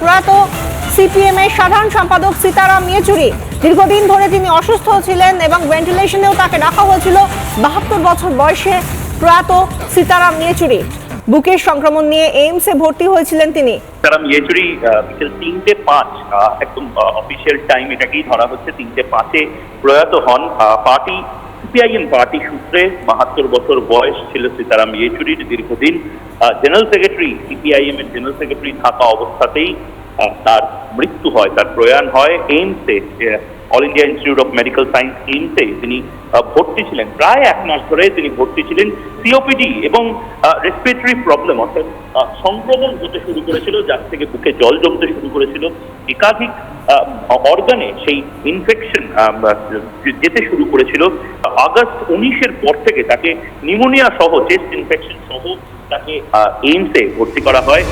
প্রয়াত সিপিএম এর সাধারণ সম্পাদক সীতারাম ইয়েচুরি। দীর্ঘদিন ধরে তিনি অসুস্থ ছিলেন এবং ভেন্টিলেশনেও তাকে রাখা হয়েছিল। 72 বছর বয়সে প্রয়াত সীতারাম ইয়েচুরি বুকের সংক্রমণ নিয়ে এইমসে ভর্তি হয়েছিলেন তিনি। সীতারাম ইয়েচুরি বিকেল 3:05 একদম অফিসিয়াল টাইম এটাকেই ধরা হচ্ছে 3:05 প্রয়াত হন। পার্টি সিপিআইএম পার্টি সূত্রে 72 বছর বয়স ছিল সীতারাম ইয়েচুরির। দীর্ঘদিন জেনারেল সেক্রেটারি, সিপিআইএম এর জেনারেল সেক্রেটারি থাকা অবস্থাতেই তার মৃত্যু হয়, তার প্রয়াণ হয়। এইমসে, All India Institute of Medical Science এইমসে তিনি ভর্তি ছিলেন। প্রায় 1 মাস ধরে তিনি ভর্তি ছিলেন। সিওপিডি এবং রেসপিরেটরি প্রবলেম, অর্থাৎ সংক্রমণ হতে শুরু করেছিল, যার থেকে বুকে জল জমতে শুরু করেছিল। একাধিক অর্গানে সেই ইনফেকশন যেতে শুরু করেছিল। আগস্ট 19-এর পর থেকে তাকে নিউমোনিয়া সহ, চেস্ট ইনফেকশন সহ তাকে এইমসে ভর্তি করা হয়।